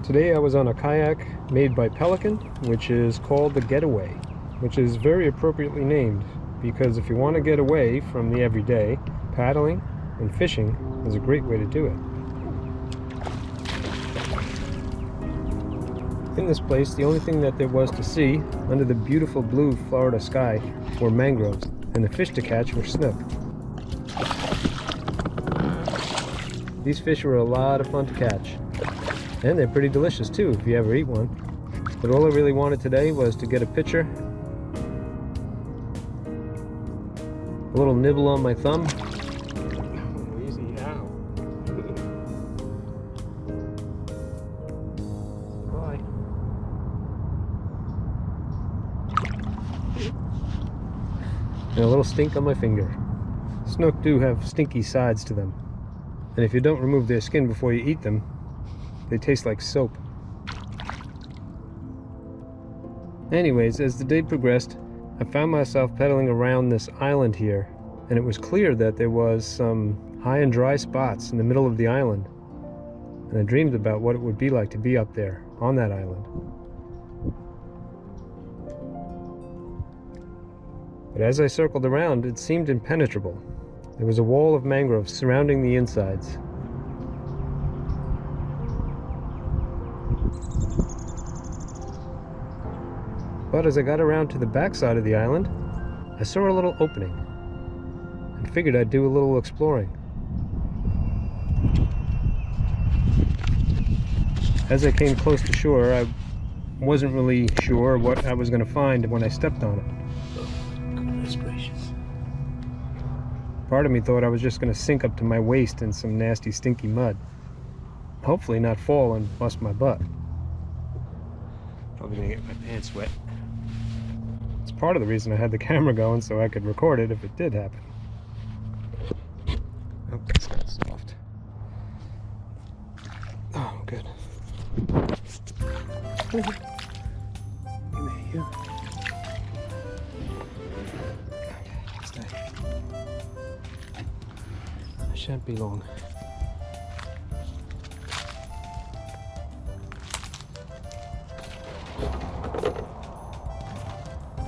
Today I was on a kayak made by Pelican, which is called the Getaway, which is very appropriately named because if you want to get away from the everyday, paddling and fishing is a great way to do it. In this place, the only thing that there was to see under the beautiful blue Florida sky were mangroves, and the fish to catch were snook. These fish were a lot of fun to catch. And they're pretty delicious too, if you ever eat one. But all I really wanted today was to get a picture, a little nibble on my thumb. Oh, easy now. Bye. And a little stink on my finger. Snook do have stinky sides to them. And if you don't remove their skin before you eat them, they taste like soap. Anyways, as the day progressed, I found myself pedaling around this island here, and it was clear that there was some high and dry spots in the middle of the island. And I dreamed about what it would be like to be up there, on that island. But as I circled around, it seemed impenetrable. There was a wall of mangroves surrounding the insides. But as I got around to the back side of the island, I saw a little opening and figured I'd do a little exploring. As I came close to shore, I wasn't really sure what I was going to find when I stepped on it. Oh, goodness gracious. Part of me thought I was just going to sink up to my waist in some nasty, stinky mud. Hopefully not fall and bust my butt. Probably going to get my pants wet. It's part of the reason I had the camera going, so I could record it if it did happen. Oh, that's not soft. Oh, good. Give me here. Stay. I shan't be long.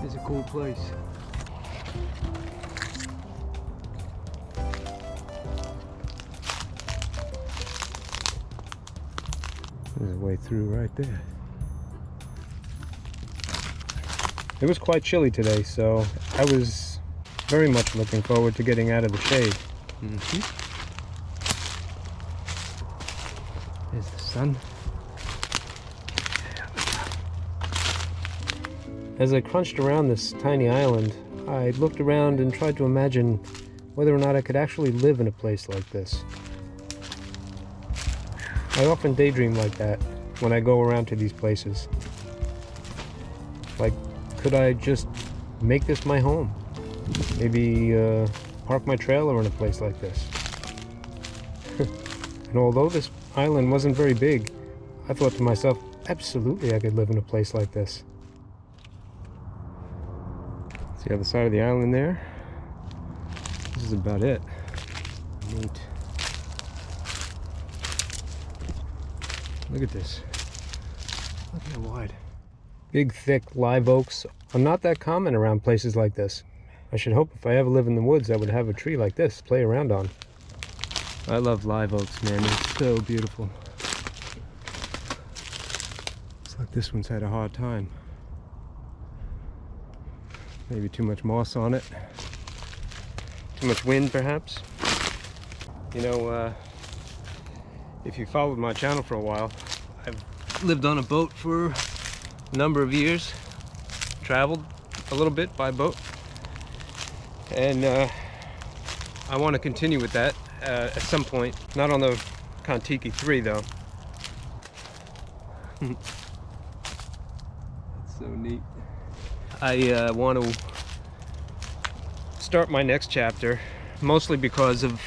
It's a cool place. There's a way through right there. It was quite chilly today, so I was very much looking forward to getting out of the shade. There's the sun. As I crunched around this tiny island, I looked around and tried to imagine whether or not I could actually live in a place like this. I often daydream like that when I go around to these places. Like, could I just make this my home? Maybe park my trailer in a place like this. And although this island wasn't very big, I thought to myself, absolutely I could live in a place like this. See the other side of the island there? This is about it. Neat. Look at this. Look how wide. Big, thick live oaks are not that common around places like this. I should hope if I ever live in the woods, I would have a tree like this to play around on. I love live oaks, man. It's so beautiful. Looks like this one's had a hard time. Maybe too much moss on it. Too much wind, perhaps. You know, if you followed my channel for a while, I've lived on a boat for a number of years. Traveled a little bit by boat. And I want to continue with that at some point. Not on the Kontiki 3, though. That's so neat. I want to start my next chapter, mostly because of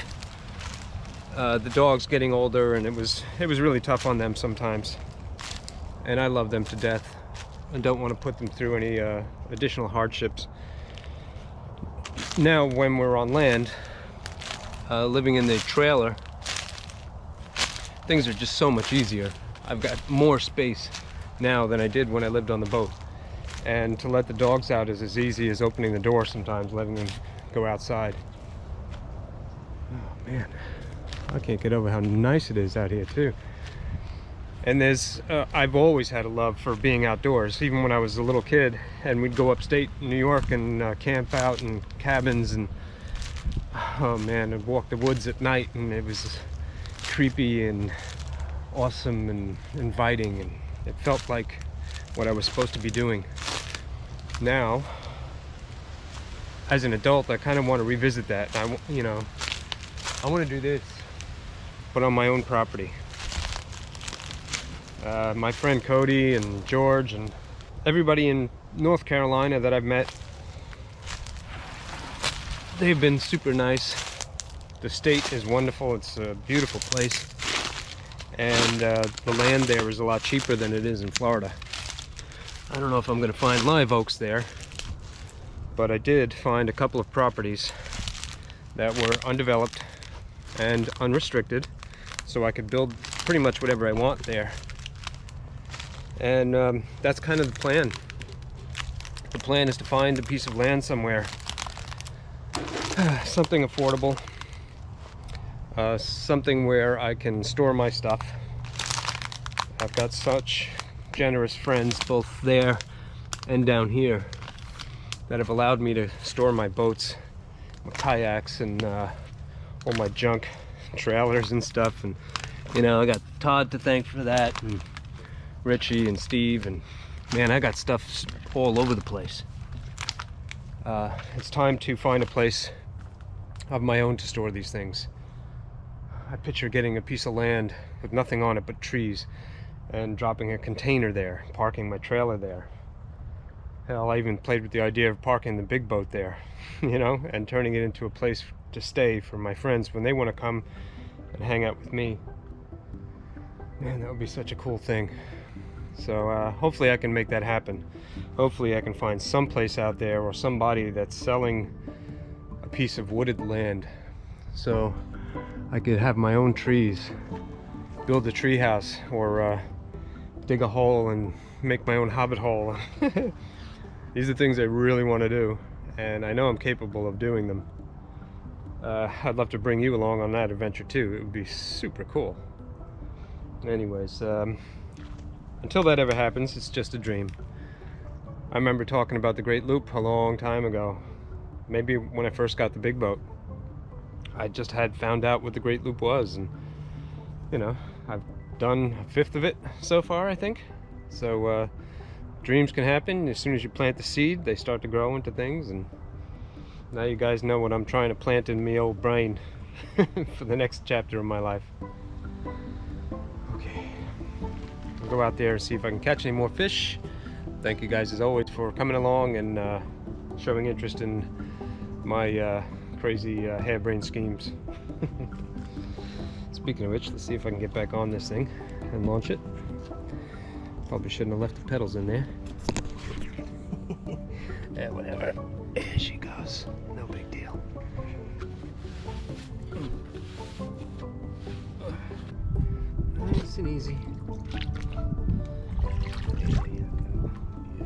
the dogs getting older, and it was really tough on them sometimes. And I love them to death and don't want to put them through any additional hardships. Now, when we're on land, living in the trailer, things are just so much easier. I've got more space now than I did when I lived on the boat. And to let the dogs out is as easy as opening the door sometimes, letting them go outside. Oh man, I can't get over how nice it is out here too. And there's, I've always had a love for being outdoors, even when I was a little kid, and we'd go upstate New York and camp out in cabins, and oh man, I'd walk the woods at night, and it was creepy and awesome and inviting, and it felt like what I was supposed to be doing. Now, as an adult, I kind of want to revisit that. I want to do this, but on my own property. My friend Cody and George and everybody in North Carolina that I've met, they've been super nice. The state is wonderful. It's a beautiful place, and the land there is a lot cheaper than it is in Florida. I don't know if I'm going to find live oaks there, but I did find a couple of properties that were undeveloped and unrestricted, so I could build pretty much whatever I want there. And that's kind of the plan. The plan is to find a piece of land somewhere, something affordable, something where I can store my stuff. I've got such generous friends both there and down here that have allowed me to store my boats, my kayaks, and all my junk, trailers and stuff. And you know, I got Todd to thank for that, and Richie and Steve, and man, I got stuff all over the place. It's time to find a place of my own to store these things. I picture getting a piece of land with nothing on it but trees, and dropping a container there, parking my trailer there. Hell, I even played with the idea of parking the big boat there, you know, and turning it into a place to stay for my friends when they want to come and hang out with me. Man, that would be such a cool thing. So hopefully I can make that happen. Hopefully I can find some place out there or somebody that's selling a piece of wooded land, so I could have my own trees, build a tree house, or dig a hole and make my own hobbit hole. These are things I really want to do, and I know I'm capable of doing them. I'd love to bring you along on that adventure too. It would be super cool. Anyways, until that ever happens, it's just a dream. I remember talking about the Great Loop a long time ago, maybe when I first got the big boat. I just had found out what the Great Loop was, and you know, I've done a fifth of it so far, I think. So dreams can happen. As soon as you plant the seed, they start to grow into things, and now you guys know what I'm trying to plant in me old brain for the next chapter of my life. Okay, I'll go out there and see if I can catch any more fish. Thank you guys as always for coming along and showing interest in my crazy harebrained schemes. Speaking of which, let's see if I can get back on this thing and launch it. Probably shouldn't have left the pedals in there. Yeah, whatever. There she goes. No big deal. Nice and easy.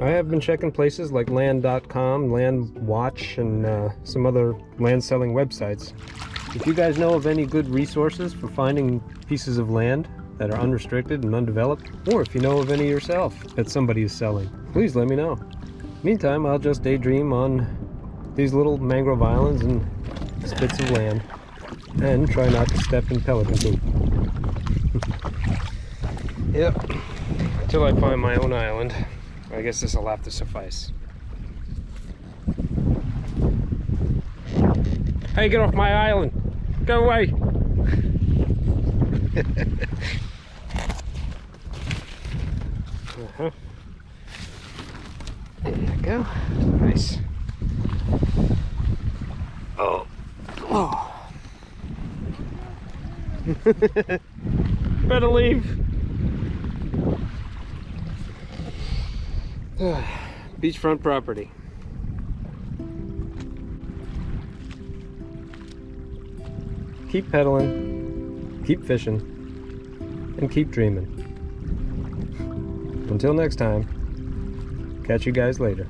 I have been checking places like land.com, Landwatch, and some other land selling websites. If you guys know of any good resources for finding pieces of land that are unrestricted and undeveloped, or if you know of any yourself that somebody is selling, please let me know. Meantime, I'll just daydream on these little mangrove islands and spits of land, and try not to step in pelican poop. Yep, until I find my own island, I guess this will have to suffice. Hey, get off my island! Go away! There you go. Nice. Oh. Oh. Better leave. Beachfront property. Keep pedaling, keep fishing, and keep dreaming. until next time, catch you guys later.